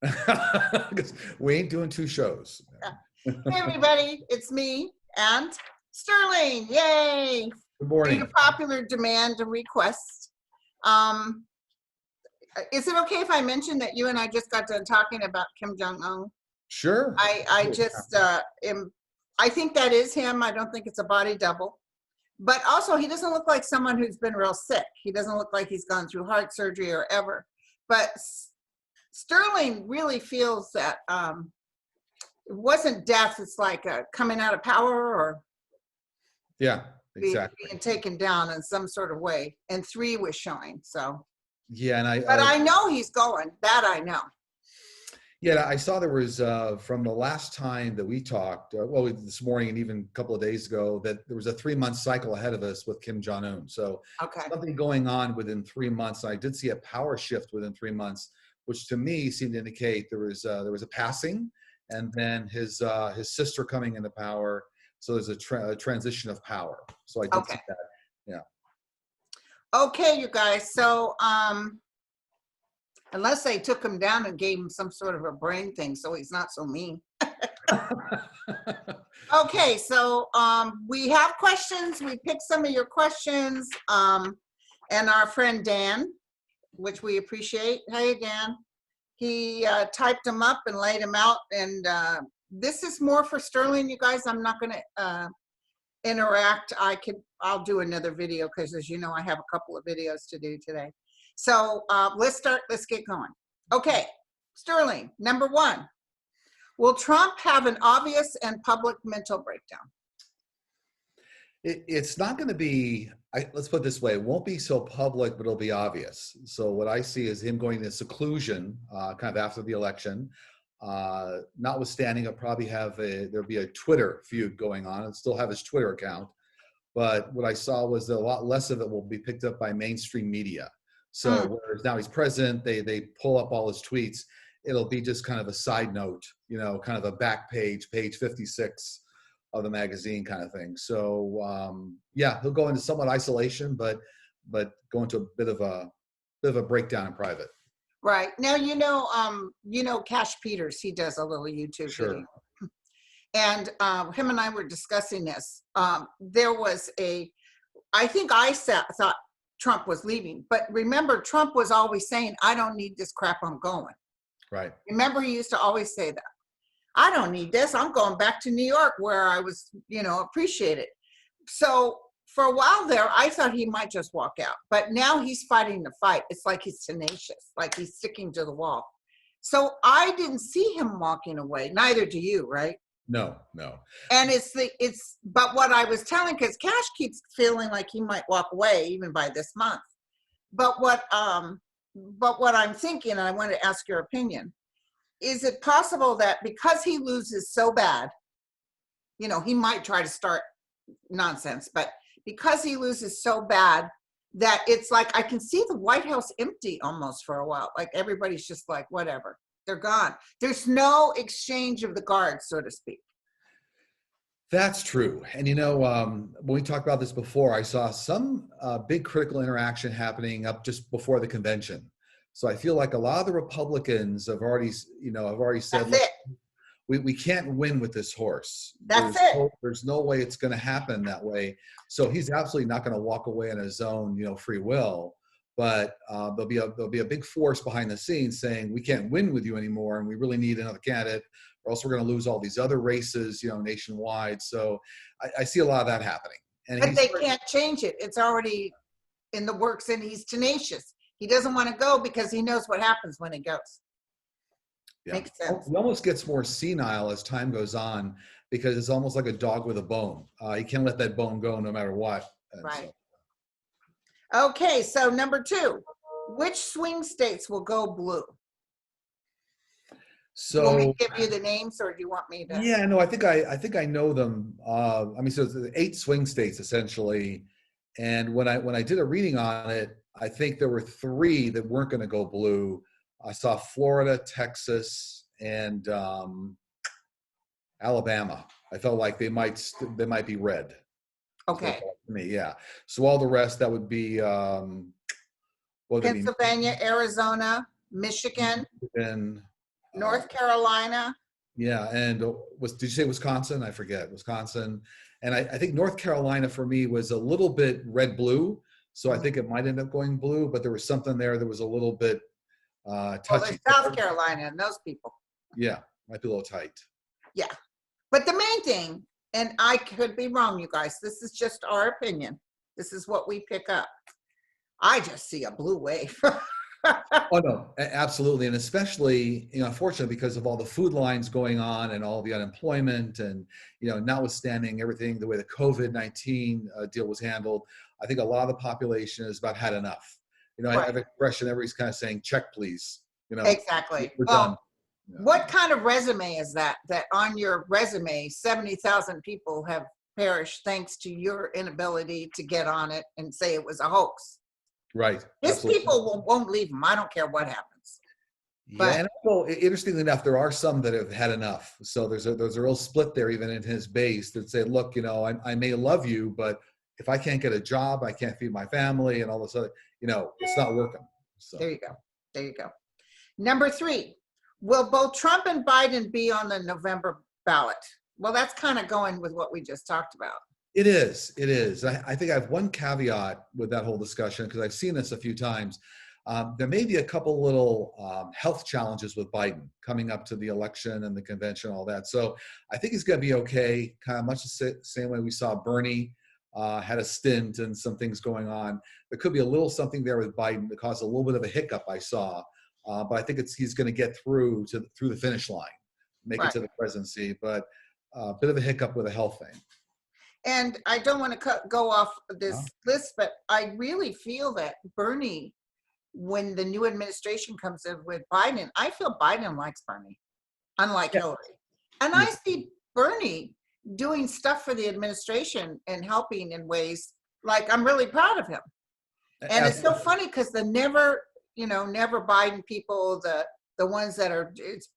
Because we ain't doing 2 shows. Hey everybody, it's me and Sterling. Yay! Good Due morning. to popular demand and request. Is it okay if I mention that you and I just got done talking about Kim Jong-un? Sure. I just I think that is him. I don't think it's a body double. But also, he doesn't look like someone who's been real sick. He doesn't look like he's gone through heart surgery or ever. But Sterling really feels that it wasn't death. It's like coming out of power or Yeah, exactly. being taken down in some sort of way. And 3 was showing. So Yeah, and but I know he's going. That I know. Yeah, I saw there was from the last time that we talked, well, this morning and even a couple of days ago, that there was a 3-month cycle ahead of us with Kim Jong-un. So something going on within 3 months. I did see a power shift within 3 months, which to me seemed to indicate there was a passing, and then his sister coming into power. So there's a transition of power. So I did see that. Yeah. Okay, you guys. So unless they took him down and gave him some sort of a brain thing so he's not so mean. Okay, so we have questions. We picked some of your questions. And our friend Dan, which we appreciate. Hey, Dan. He typed them up and laid them out. And this is more for Sterling, you guys. I'm not going to interact. I'll do another video because, as you know, I have a couple of videos to do today. So let's get going. Okay, Sterling, number 1, will Trump have an obvious and public mental breakdown? It's not going to be, let's put it this way, it won't be so public, but it'll be obvious. So what I see is him going into seclusion kind of after the election. Notwithstanding, he'll probably there'll be a Twitter feud going on and still have his Twitter account. But what I saw was that a lot less of it will be picked up by mainstream media. So whereas now he's president, they pull up all his tweets. It'll be just kind of a side note, kind of a back page 56 of the magazine kind of thing. So yeah, he'll go into somewhat isolation, but go into a bit of a breakdown in private. Right. Now, Cash Peters, he does a little YouTube video. And him and I were discussing this. There was I think I thought Trump was leaving, but remember, Trump was always saying, I don't need this crap, I'm going. Right. Remember, he used to always say that. I don't need this, I'm going back to New York where I was, appreciated. So for a while there, I thought he might just walk out, but now he's fighting the fight. It's like he's tenacious, like he's sticking to the wall. So I didn't see him walking away. Neither do you, right? No. And but what I was telling, because Cash keeps feeling like he might walk away even by this month. But what I'm thinking, and I want to ask your opinion, is it possible that because he loses so bad, he might try to start nonsense, but because he loses so bad that it's like, I can see the White House empty almost for a while. Like everybody's just like, whatever. They're gone. There's no exchange of the guards, so to speak. That's true. And when we talked about this before, I saw some big critical interaction happening up just before the convention. So I feel like a lot of the Republicans have already said, we can't win with this horse. There's no way it's going to happen that way. So he's absolutely not going to walk away on his own, free will. But there'll be a big force behind the scenes saying we can't win with you anymore, and we really need another candidate, or else we're going to lose all these other races, nationwide. So I see a lot of that happening. But they can't change it. It's already in the works, and he's tenacious. He doesn't want to go because he knows what happens when he goes. Yeah. Makes sense. He almost gets more senile as time goes on because it's almost like a dog with a bone. He can't let that bone go no matter what. Right. So. Okay, so number 2, which swing states will go blue? So, do you want me to give you the names, or do you want me to? Yeah, no, I think I know them. So it's 8 swing states essentially, and when I did a reading on it, I think there were 3 that weren't going to go blue. I saw Florida, Texas, and Alabama. I felt like they might be red. Okay. For me, yeah. So all the rest, that would be Pennsylvania, Arizona, Michigan. And North Carolina. Yeah, and did you say Wisconsin? I forget, Wisconsin. And I think North Carolina for me was a little bit red-blue, so I think it might end up going blue, but there was something there that was a little bit Well, touchy. there's South Carolina and those people. Yeah, might be a little tight. Yeah. But the main thing, and I could be wrong, you guys, this is just our opinion. This is what we pick up. I just see a blue wave. Oh no, absolutely, and especially unfortunately because of all the food lines going on and all the unemployment, and notwithstanding everything, the way the COVID-19 deal was handled, I think a lot of the population has about had enough. I have an expression everybody's kind of saying, "Check, please." Exactly. We're well, done. What kind of resume is that? That on your resume, 70,000 people have perished thanks to your inability to get on it and say it was a hoax. Right. These Absolutely. people won't leave them. I don't care what happens. Yeah, and well, interestingly enough, there are some that have had enough. So there's a real split there, even in his base, that say, look, I may love you, but if I can't get a job, I can't feed my family, and all this other, it's not working. So there you go. There you go. Number 3, will both Trump and Biden be on the November ballot? Well, that's kind of going with what we just talked about. It is. It is. I think I have one caveat with that whole discussion, because I've seen this a few times. There may be a couple little health challenges with Biden coming up to the election and the convention, all that. So I think he's going to be okay, kind of much the same way we saw Bernie had a stint and some things going on. There could be a little something there with Biden that caused a little bit of a hiccup, I saw. But I think he's going to get through the finish line, make it to the presidency. But a bit of a hiccup with a health thing. And I don't want to go off this list, but I really feel that Bernie, when the new administration comes in with Biden, I feel Biden likes Bernie, unlike Hillary. And I see Bernie doing stuff for the administration and helping in ways, like, I'm really proud of him. And it's so funny because the never Biden people, the ones that are, it's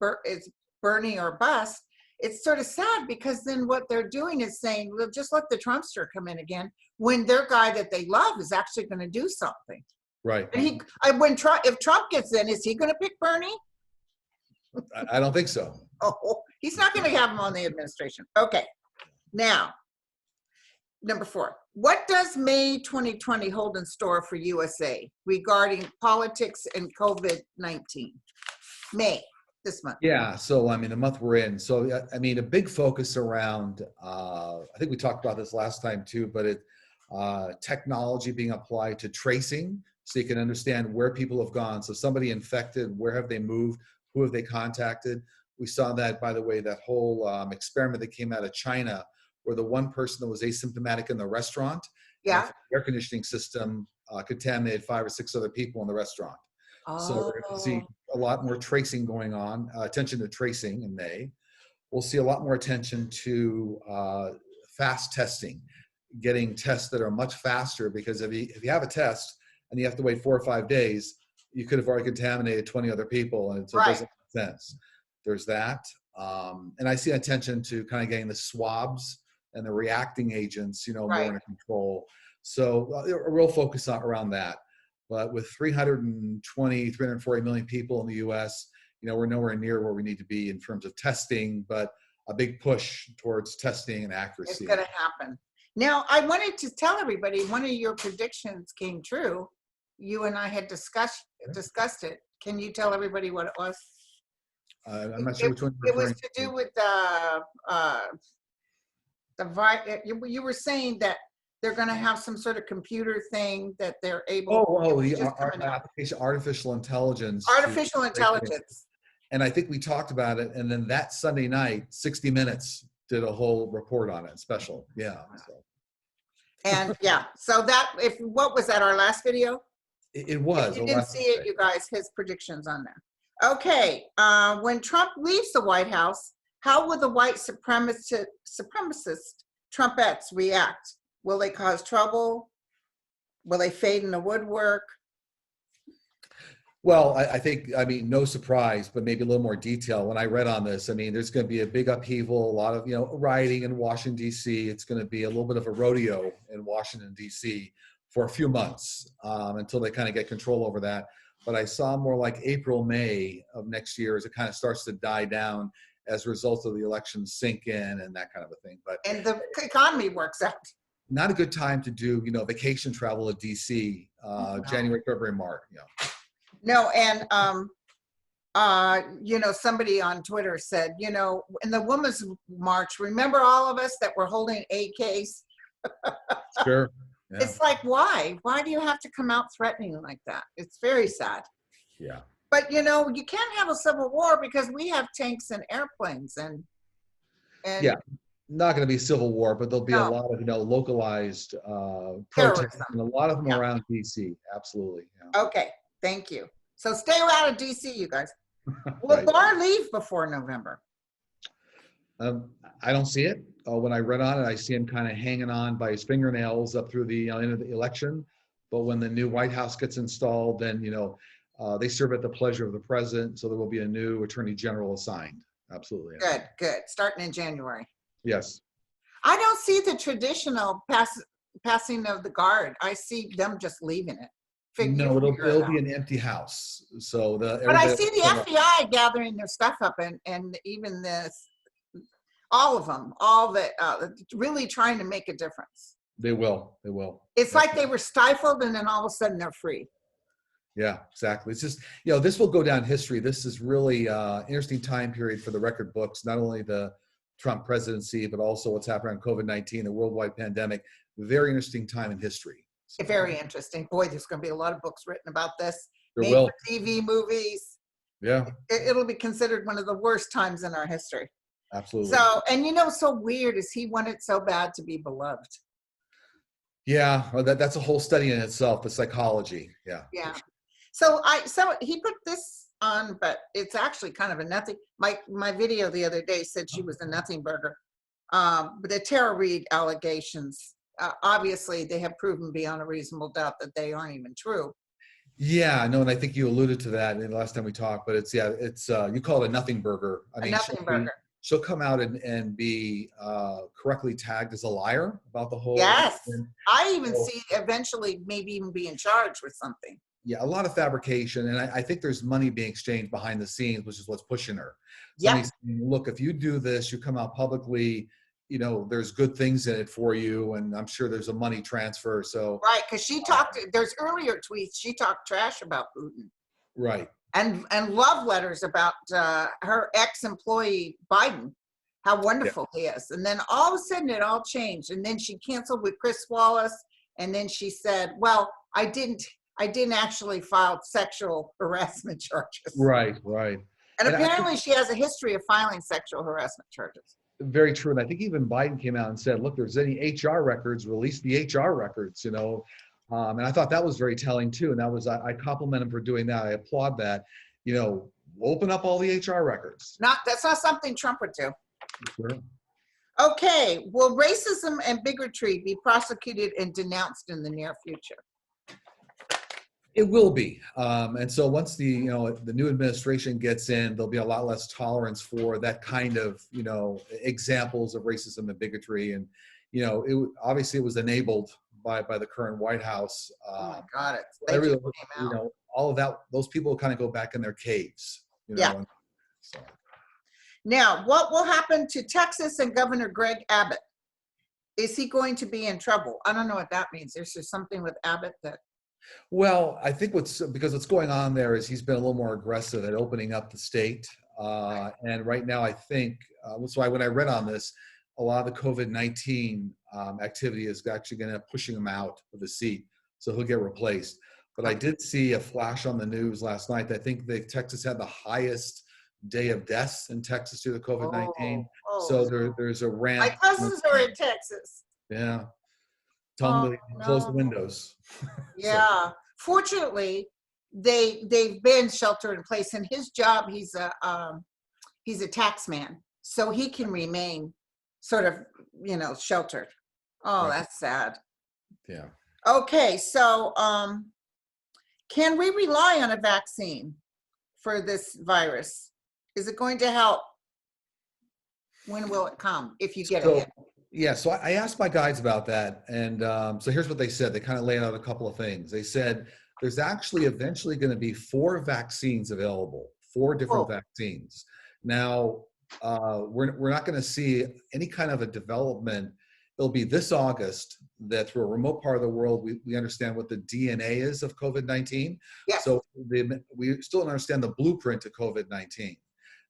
Bernie or bust. It's sort of sad, because then what they're doing is saying, well, just let the Trumpster come in again, when their guy that they love is actually going to do something. Right. And if Trump gets in, is he going to pick Bernie? I don't think so. Oh, he's not going to have him on the administration. Okay. Now, number 4, what does May 2020 hold in store for USA regarding politics and COVID-19? May, this month. Yeah, so the month we're in. So a big focus around, I think we talked about this last time too, but technology being applied to tracing, so you can understand where people have gone. So somebody infected, where have they moved? Who have they contacted? We saw that, by the way, that whole experiment that came out of China, where the one person that was asymptomatic in the restaurant, the air conditioning system contaminated 5 or 6 other people in the restaurant. So we're going to see a lot more tracing going on, attention to tracing in May. We'll see a lot more attention to fast testing, getting tests that are much faster, because if you have a test and you have to wait 4 or 5 days, you could have already contaminated 20 other people, and so it doesn't make sense. There's that. And I see attention to kind of getting the swabs and the reacting agents, more under control. So a real focus around that. But with 340 million people in the US, we're nowhere near where we need to be in terms of testing, but a big push towards testing and accuracy. It's going to happen. Now, I wanted to tell everybody, one of your predictions came true. You and I had discussed it. Can you tell everybody what it was? I'm not sure which one. It was to do with you were saying that they're going to have some sort of computer thing that they're able. The application, artificial intelligence. Artificial intelligence. And I think we talked about it, and then that Sunday night, 60 Minutes did a whole report on it, special. Yeah. So. And so what was that? Our last video? It was. If you didn't see it, you guys, his predictions on there. Okay. When Trump leaves the White House, how will the white supremacist Trumpettes react? Will they cause trouble? Will they fade in the woodwork? Well, I think, no surprise, but maybe a little more detail. When I read on this, there's going to be a big upheaval, a lot of, rioting in Washington, D.C. It's going to be a little bit of a rodeo in Washington, D.C. for a few months until they kind of get control over that. but I saw more like April, May of next year as it kind of starts to die down as a result of the elections sink in and that kind of a thing. But And the economy works out. not a good time to do, vacation travel at DC, No. January, February, March. No, and somebody on Twitter said, in the Women's March, remember all of us that were holding AKs? Sure. Yeah. It's like, why? Why do you have to come out threatening like that? It's very sad. Yeah. But you can't have a civil war because we have tanks and airplanes and yeah, not going to be civil war, but there'll be a no, lot of protests, terrorism. and a lot of them Yeah. around DC. Absolutely. Yeah. Okay, thank you. So stay out of DC, you guys. Will Right. Barr leave before November? I don't see it. When I read on it, I see him kind of hanging on by his fingernails up through the end of the election. But when the new White House gets installed, then they serve at the pleasure of the president. So there will be a new attorney general assigned. Absolutely. Good. Starting in January. Yes. I don't see the traditional passing of the guard. I see them just leaving it. No, it'll be an empty house. So but I see the FBI gathering their stuff up and even all of them, really trying to make a difference. They will. It's like they were stifled and then all of a sudden they're free. Yeah, exactly. It's just, this will go down history. This is really interesting time period for the record books, not only the Trump presidency, but also what's happening on COVID-19, the worldwide pandemic. Very interesting time in history. So, very interesting. Boy, there's going to be a lot of books written about this. There will. TV, movies. Yeah. It'll be considered one of the worst times in our history. Absolutely. So, and so weird is he wanted so bad to be beloved. Yeah, well, that's a whole study in itself, the psychology. Yeah. Yeah. So he put this on, but it's actually kind of a nothing. My video the other day said she was a nothing burger. But the Tara Reid allegations, obviously they have proven beyond a reasonable doubt that they aren't even true. Yeah, no, and I think you alluded to that in the last time we talked, but it's you call it a nothing burger. I mean, nothing burger. She'll come out and be correctly tagged as a liar about the whole. Yes, I even see eventually maybe even being charged with something. Yeah, a lot of fabrication, and I think there's money being exchanged behind the scenes, which is what's pushing her. Yeah. Look, if you do this, you come out publicly, there's good things in it for you, and I'm sure there's a money transfer. So right, because she talked. There's earlier tweets she talked trash about Putin. Right. And love letters about her ex-employee Biden, how wonderful he is. And then all of a sudden it all changed. And then she canceled with Chris Wallace. And then she said, well, I didn't actually file sexual harassment charges. Right. And apparently she has a history of filing sexual harassment charges. Very true. And I think even Biden came out and said, look, there's any HR records, release the HR records, And I thought that was very telling too. And that was, I compliment him for doing that. I applaud that, open up all the HR records. That's not something Trump would do. Sure. Okay. Will racism and bigotry be prosecuted and denounced in the near future? It will be. And so once the new administration gets in, there'll be a lot less tolerance for that kind of, examples of racism and bigotry. And, obviously it was enabled by the current White House. Oh my God! All of that, those people kind of go back in their caves. Yeah. So. Now, what will happen to Texas and Governor Greg Abbott? Is he going to be in trouble? I don't know what that means. There's just something with Abbott that. Well, I think because what's going on there is he's been a little more aggressive at opening up the state. And right now, I think, that's why when I read on this, a lot of the COVID-19 activity is actually going to pushing him out of the seat. So he'll get replaced. But I did see a flash on the news last night that I think Texas had the highest day of deaths in Texas due to COVID-19. So there's a rant. My cousins are in Texas. Yeah. Tell them to close the windows. Yeah. Fortunately, they've been shelter in place. And his job, he's a tax man. So he can remain sort of, sheltered. Oh, right. That's sad. Yeah. Okay. So can we rely on a vaccine for this virus? Is it going to help? When will it come if you get it? Yeah, so I asked my guides about that, and so here's what they said. They kind of laid out a couple of things. They said there's actually eventually going to be 4 vaccines available, 4 different Oh, vaccines. Now, we're not going to see any kind of a development. It'll be this August that through a remote part of the world, we understand what the DNA is of COVID-19. yes. So we still don't understand the blueprint of COVID-19.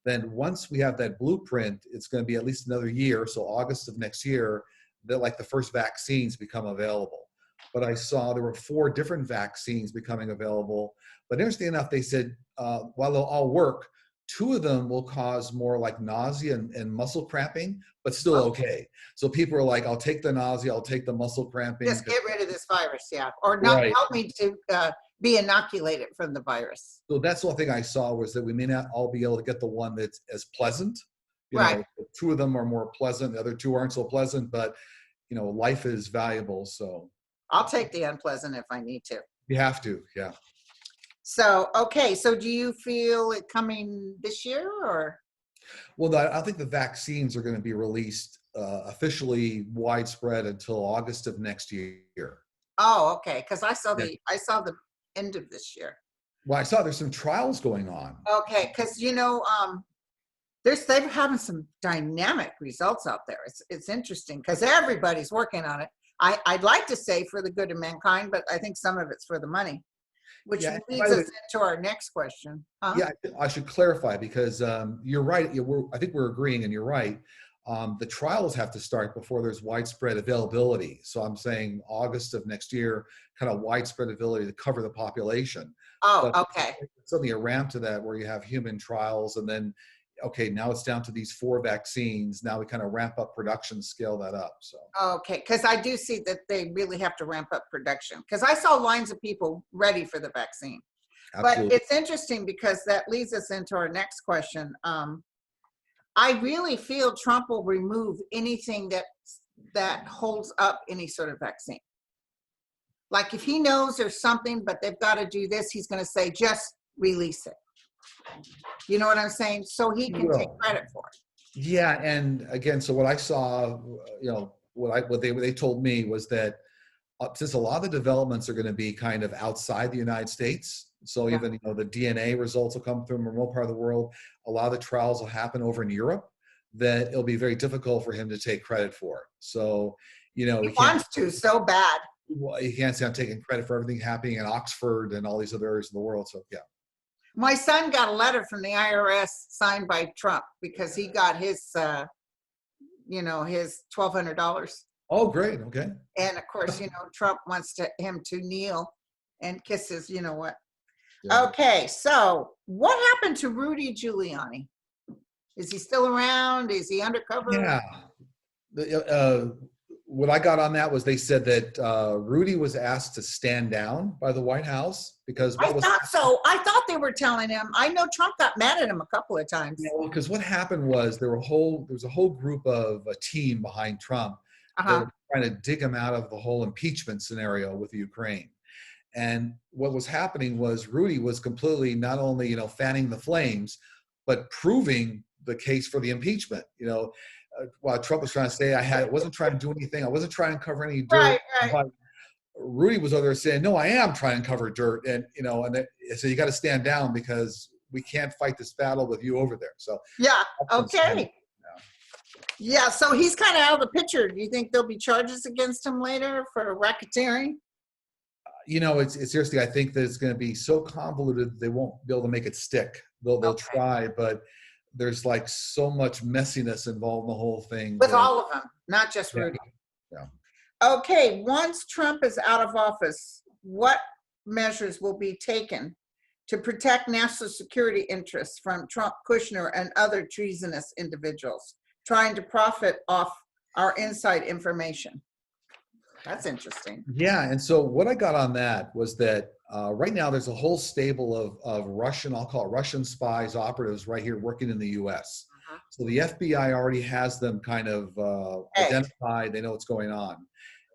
Then once we have that blueprint, it's going to be at least another year, so August of next year, that like the first vaccines become available. But I saw there were 4 different vaccines becoming available. But interestingly enough, they said while they'll all work, 2 of them will cause more like nausea and muscle cramping, but still Oh, okay. So people are like, I'll take the nausea, I'll take the muscle cramping. just get rid of this virus, yeah. Or not Right. help me to be inoculated from the virus. So that's the one thing I saw was that we may not all be able to get the one that's as pleasant. You Right. know, 2 of them are more pleasant, the other 2 aren't so pleasant, but you know, life is valuable. So I'll take the unpleasant if I need to. you have to, yeah. So, okay, so do you feel it coming this year or? Well, I think the vaccines are going to be released officially widespread until August of next year. Oh, okay, because Yeah. I saw the end of this year. Well, I saw there's some trials going on. Okay, because they're having some dynamic results out there. It's interesting because everybody's working on it. I'd like to say for the good of mankind, but I think some of it's for the money, which Yeah, by leads the us way, into our next question. Huh? yeah, I should clarify because you're right. I think we're agreeing, and you're right. The trials have to start before there's widespread availability. So I'm saying August of next year, kind of widespread availability to cover the population. Oh, But okay. suddenly a ramp to that where you have human trials, and then okay, now it's down to these 4 vaccines. Now we kind of ramp up production, scale that up. So Okay, because I do see that they really have to ramp up production because I saw lines of people ready for the vaccine. But absolutely. it's interesting because that leads us into our next question. I really feel Trump will remove anything that holds up any sort of vaccine. Like if he knows there's something, but they've got to do this, he's going to say, just release it. You know what I'm saying? So he can take Well, credit for it. yeah, and again, so what I saw, you know, what they told me was that since a lot of the developments are going to be kind of outside the United States, so Yeah. even you know the DNA results will come from a remote part of the world. A lot of the trials will happen over in Europe. That it'll be very difficult for him to take credit for. So, you know, He wants to so bad. he can't say I'm taking credit for everything happening in Oxford and all these other areas of the world. So yeah. My son got a letter from the IRS signed by Trump because he got his, his $1,200. Oh, great. Okay. And of course, Trump wants him to kneel and kiss his, you know what. Yeah. Okay, so what happened to Rudy Giuliani? Is he still around? Is he undercover? Yeah. What I got on that was they said that Rudy was asked to stand down by the White House because I thought so. I thought they were telling him. I know Trump got mad at him a couple of times. because what happened was there was a whole group of a team behind Trump that were trying to dig him out of the whole impeachment scenario with Ukraine. And what was happening was Rudy was completely not only fanning the flames, but proving the case for the impeachment. While Trump was trying to say I wasn't trying to do anything, I wasn't trying to cover any dirt. Right. But Rudy was over there saying, "No, I am trying to cover dirt," and so you got to stand down because we can't fight this battle with you over there. So yeah, okay. Yeah, so he's kind of out of the picture. Do you think there'll be charges against him later for racketeering? It's seriously, I think that it's going to be so convoluted they won't be able to make it stick. They'll try, but there's like so much messiness involved in the whole thing. With all of them, not just Rudy. Yeah. Okay, once Trump is out of office, what measures will be taken to protect national security interests from Trump, Kushner, and other treasonous individuals trying to profit off our inside information? That's interesting. Yeah, and so what I got on that was that right now there's a whole stable of Russian, I'll call it Russian spies, operatives right here working in the U.S. So the FBI already has them kind of identified. They know what's going on.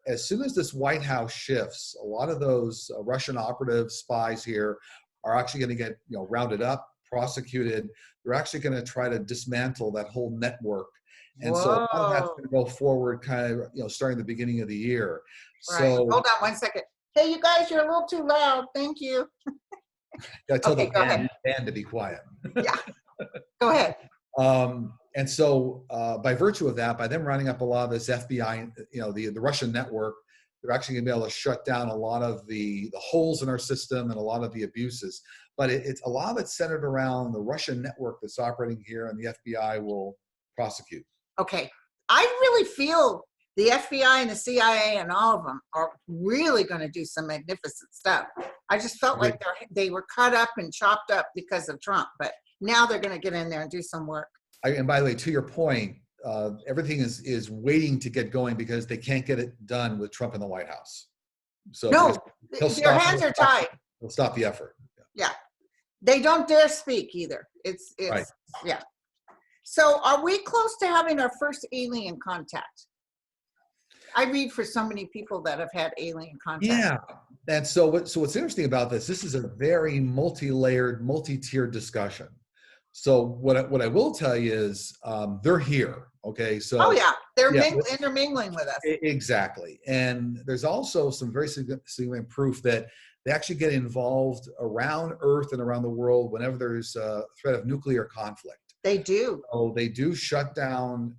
As soon as this White House shifts, a lot of those Russian operative spies here are actually going to get rounded up, prosecuted. They're actually going to try to dismantle that whole network. And so a lot of that's going to go forward kind of, starting the beginning of the year. Right. So Hold on one second. Hey, you guys, you're a little too loud. Thank you. I tell Okay, the go ahead. band to be quiet. Yeah, go ahead. And so by virtue of that, by them running up a lot of this FBI, the Russian network, they're actually going to be able to shut down a lot of the holes in our system and a lot of the abuses. But it's a lot of it's centered around the Russian network that's operating here, and the FBI will prosecute. Okay. I really feel the FBI and the CIA and all of them are really going to do some magnificent stuff. I just felt like they were cut up and chopped up because of Trump, but now they're going to get in there and do some work. And by the way, to your point, everything is waiting to get going because they can't get it done with Trump in the White House. So no, their hands are tied. He'll stop the effort. Yeah. They don't dare speak either. It's right. Yeah. So are we close to having our first alien contact? I read for so many people that have had alien contact. Yeah. And so what's interesting about this is a very multi-layered, multi-tiered discussion. So what I will tell you is they're here. Okay. So oh yeah, they're intermingling with us. Exactly. And there's also some very significant proof that they actually get involved around Earth and around the world whenever there's a threat of nuclear conflict. They do. So they do shut down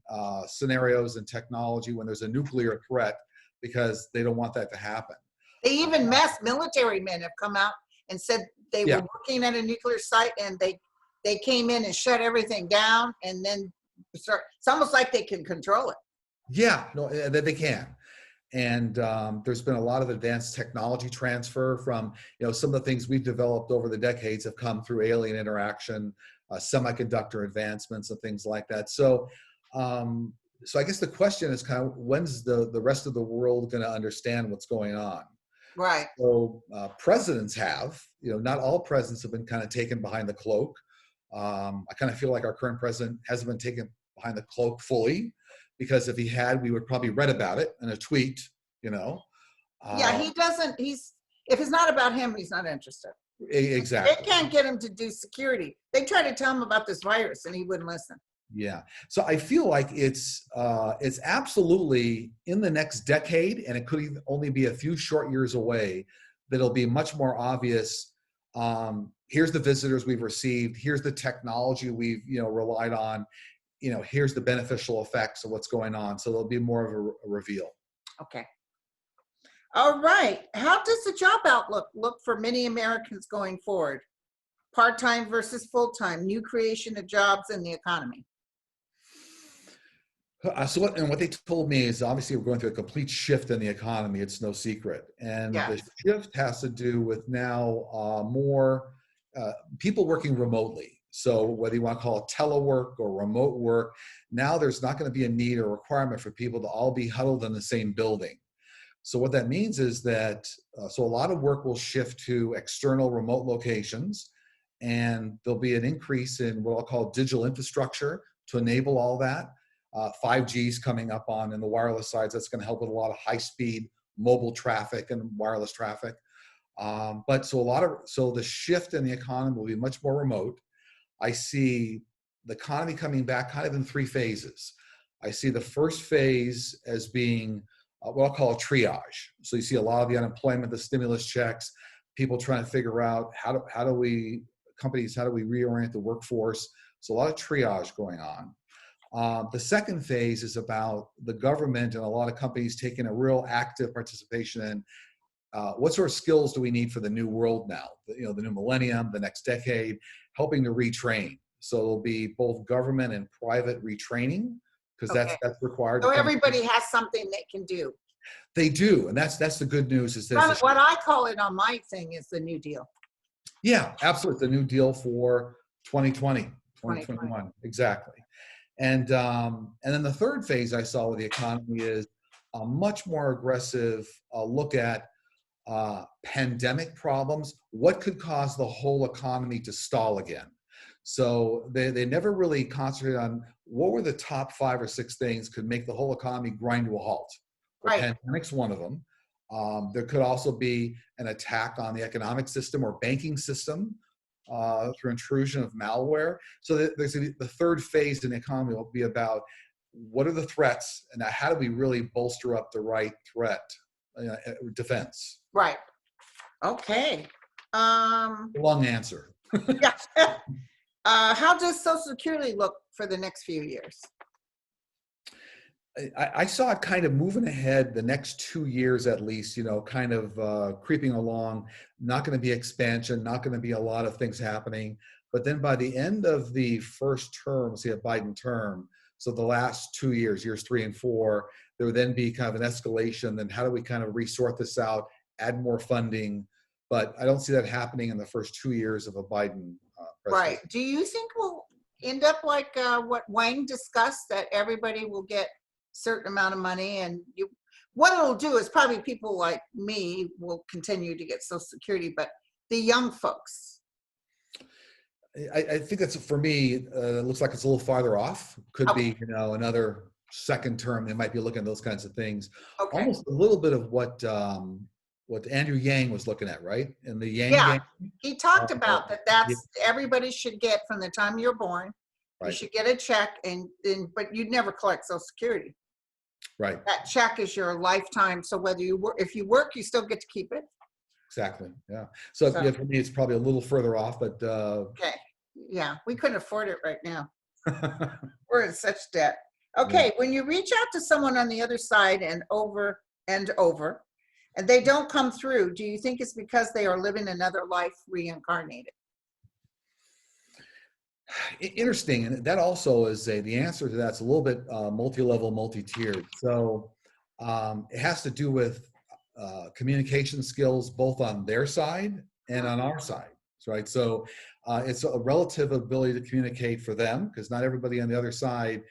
scenarios and technology when there's a nuclear threat because they don't want that to happen. They even military men have come out and said they were working at a nuclear site and they came in and shut everything down, and then it's almost like they can control it. Yeah, no, that they can. And there's been a lot of advanced technology transfer from, some of the things we've developed over the decades have come through alien interaction, semiconductor advancements and things like that. So I guess the question is kind of when's the rest of the world going to understand what's going on? Right. So presidents have, not all presidents have been kind of taken behind the cloak. I kind of feel like our current president hasn't been taken behind the cloak fully, because if he had, we would probably read about it in a tweet, Yeah, he doesn't, if it's not about him, he's not interested. Exactly. They can't get him to do security. They tried to tell him about this virus and he wouldn't listen. Yeah. So I feel like it's absolutely in the next decade, and it could only be a few short years away, that it'll be much more obvious. Here's the visitors we've received. Here's the technology we've, relied on. Here's the beneficial effects of what's going on. So there'll be more of a reveal. Okay. All right. How does the job outlook look for many Americans going forward? Part-time versus full-time, new creation of jobs in the economy. What they told me is obviously we're going through a complete shift in the economy. It's no secret. And the shift has to do with now more people working remotely. So whether you want to call it telework or remote work, now there's not going to be a need or requirement for people to all be huddled in the same building. So what that means is that, so a lot of work will shift to external remote locations, and there'll be an increase in what I'll call digital infrastructure to enable all that. 5G is coming up in the wireless sides. That's going to help with a lot of high-speed mobile traffic and wireless traffic. So the shift in the economy will be much more remote. I see the economy coming back kind of in three phases. I see the first phase as being what I'll call a triage. So you see a lot of the unemployment, the stimulus checks, people trying to figure out how do we reorient the workforce. So a lot of triage going on. The second phase is about the government and a lot of companies taking a real active participation in what sort of skills do we need for the new world now, the new millennium, the next decade, helping to retrain. So it'll be both government and private retraining, because that's required. So everybody has something they can do. They do, and that's the good news. Is this what I call it on my thing is the New Deal. Yeah, absolutely, the New Deal for 2020, 2021, exactly. And then the third phase I saw with the economy is a much more aggressive look at pandemic problems. What could cause the whole economy to stall again? So they never really concentrated on what were the top 5 or 6 things could make the whole economy grind to a halt. Well, right. Pandemic's one of them. There could also be an attack on the economic system or banking system through intrusion of malware. So there's the third phase in the economy will be about what are the threats and how do we really bolster up the right threat defense. Right. Okay. Long answer. Yeah. How does Social Security look for the next few years? I saw it kind of moving ahead the next 2 years at least, kind of creeping along. Not going to be expansion, not going to be a lot of things happening. But then by the end of the first term, say a Biden term, so the last 2 years, years 3 and 4, there would then be kind of an escalation. Then how do we kind of resort this out, add more funding? But I don't see that happening in the first 2 years of a Biden Right. presidency. Do you think we'll end up like what Wang discussed, that everybody will get certain amount of money, and what it'll do is probably people like me will continue to get Social Security, but the young folks. I think that's, for me, it looks like it's a little farther off. Could Okay. be, another second term. They might be looking at those kinds of things. Okay. Almost a little bit of what Andrew Yang was looking at, right? In the Yang Yeah. Gang. He talked Uh, about that. yeah, That's everybody should get from the time you're born. You right, should get a check, and then, but you'd never collect Social Security. right, That check is your lifetime. So whether you work, if you work, you still get to keep it. exactly. Yeah. So So, yeah, for me, it's probably a little further off, but okay. Yeah, we couldn't afford it right now. We're in such debt. yeah. Okay, when you reach out to someone on the other side and over, and they don't come through, do you think it's because they are living another life reincarnated? Interesting, and that also is the answer to that's a little bit multi-level, multi-tiered. So it has to do with communication skills both on their side and on our side, right? So it's a relative ability to communicate for them, because not everybody on the other side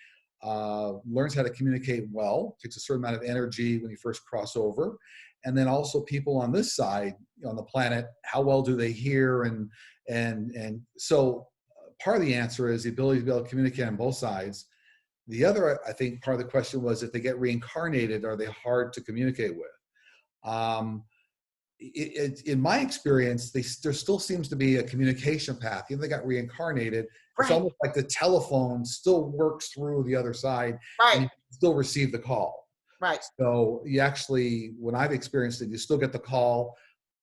learns how to communicate well. It takes a certain amount of energy when you first cross over. And then also people on this side, on the planet, how well do they hear? And so part of the answer is the ability to be able to communicate on both sides. The other, I think, part of the question was, if they get reincarnated, are they hard to communicate with? In my experience, there still seems to be a communication path. Even if they got reincarnated, it's Right, almost like the telephone still works through the other side, and right, you still receive the call. right. So you actually, when I've experienced it, you still get the call.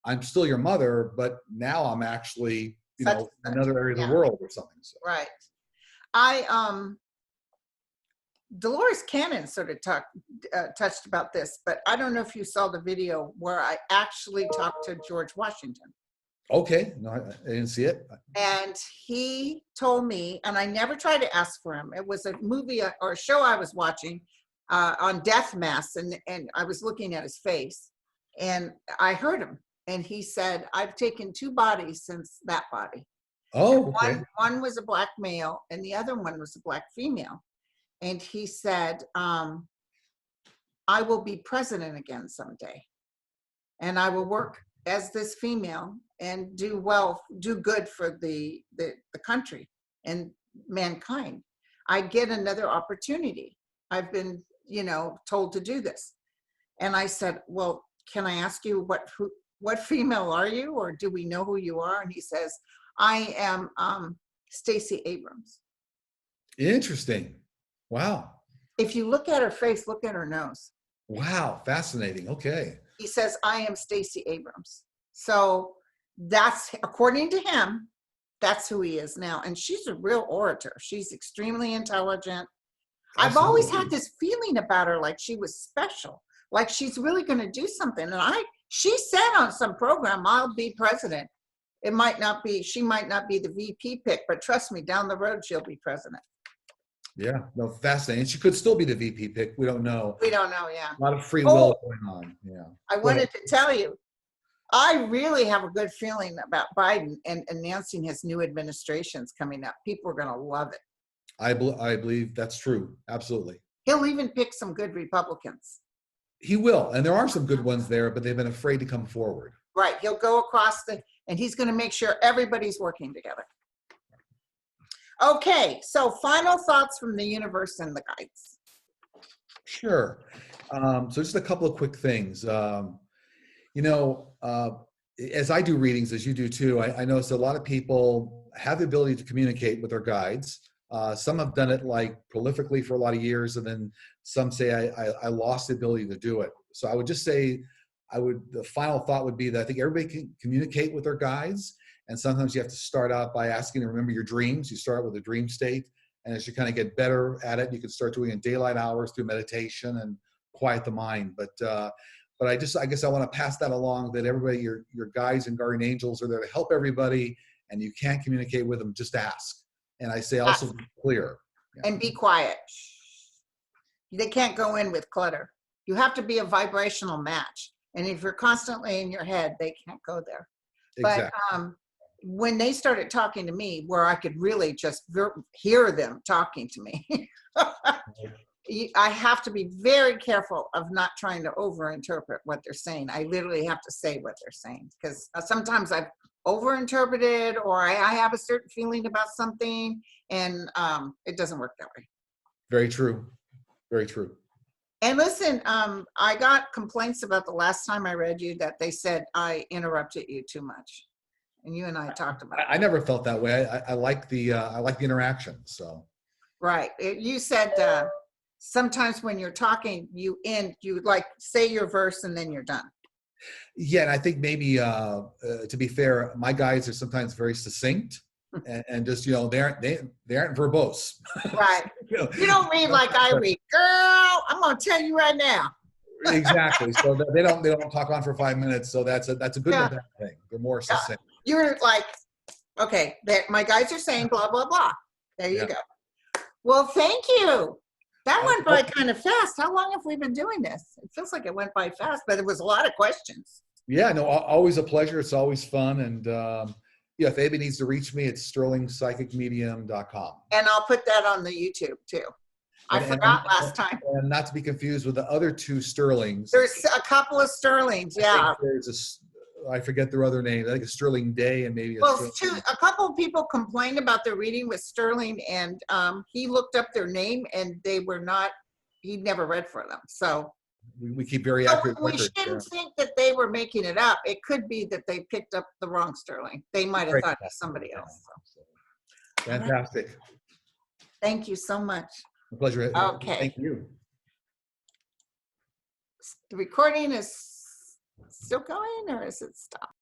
I'm still your mother, but now I'm actually, Such, another area of the yeah, world or something. So. right. I Dolores Cannon sort of touched about this, but I don't know if you saw the video where I actually talked to George Washington. Okay, no, I didn't see it. And he told me, and I never tried to ask for him. It was a movie or a show I was watching on death mass, and I was looking at his face, and I heard him, and he said, "I've taken 2 bodies since that body. And Oh, okay. one was a black male, and the other one was a black female." And he said, "I will be president again someday, and I will work as this female and do well, do good for the country and mankind. I get another opportunity. I've been, told to do this." And I said, "Well, can I ask you what female are you, or do we know who you are?" And he says, "I am Stacey Abrams." Interesting. Wow. If you look at her face, look at her nose. Wow. Fascinating. Okay. He says, "I am Stacey Abrams." So that's, according to him, that's who he is now. And she's a real orator. She's extremely intelligent. I've always Absolutely. had this feeling about her, like she was special, like she's really going to do something. And she said on some program, "I'll be president." It might not be, she might not be the VP pick, but trust me, down the road, she'll be president. Yeah. No, fascinating. She could still be the VP pick. We don't know. We don't know. Yeah. A lot of free Oh, will going on. Yeah. I Go ahead. wanted to tell you, I really have a good feeling about Biden and announcing his new administration's coming up. People are going to love it. I believe that's true. Absolutely. He'll even pick some good Republicans. He will. And there are some good ones there, but they've been afraid to come forward. Right. He'll go across and he's going to make sure everybody's working together. Okay. So final thoughts from the universe and the guides. Sure. So just a couple of quick things. As I do readings, as you do too, I notice a lot of people have the ability to communicate with their guides. Some have done it like prolifically for a lot of years, and then some say I lost the ability to do it. So I would just say the final thought would be that I think everybody can communicate with their guides. And sometimes you have to start out by asking to remember your dreams. You start with a dream state. And as you kind of get better at it, you can start doing it in daylight hours through meditation and quiet the mind. But I guess I want to pass that along, that everybody, your guides and guardian angels are there to help everybody, and you can't communicate with them, just ask. And I say also be clear. Yeah. And be quiet. They can't go in with clutter. You have to be a vibrational match. And if you're constantly in your head, they can't go there. Exactly. But when they started talking to me, where I could really just hear them talking to me, I have to be very careful of not trying to overinterpret what they're saying. I literally have to say what they're saying, because sometimes I've overinterpreted, or I have a certain feeling about something, and it doesn't work that way. Very true. Very true. And listen, I got complaints about the last time I read you that they said I interrupted you too much, and you and I talked about it. I never felt that way. I like the interaction. So. Right. You said sometimes when you're talking, you like say your verse and then you're done. Yeah, and I think maybe to be fair, my guides are sometimes very succinct and just they aren't verbose. Right. You don't read like I read, girl. I'm gonna tell you right now. Exactly. So they don't talk on for 5 minutes. So that's a good and bad thing. They're more succinct. You're like, okay, my guides are saying blah blah blah. There you go. Well, thank you. That went by kind of fast. How long have we been doing this? It feels like it went by fast, but it was a lot of questions. Yeah, no, always a pleasure. It's always fun. And if anybody needs to reach me, it's sterlingpsychicmedium.com. And I'll put that on the YouTube too. I forgot last time. And not to be confused with the other two Sterlings. There's a couple of Sterlings, yeah. I forget their other name. I think a Sterling Day and maybe a couple of people complained about their reading with Sterling, and he looked up their name and they were not, he'd never read for them. So we keep very accurate we shouldn't think that they were making it up. It could be that they picked up the wrong Sterling. They might have thought it was somebody else. So. Fantastic. Thank you so much. A pleasure. Okay. Thank you. The recording is still going, or is it stopped?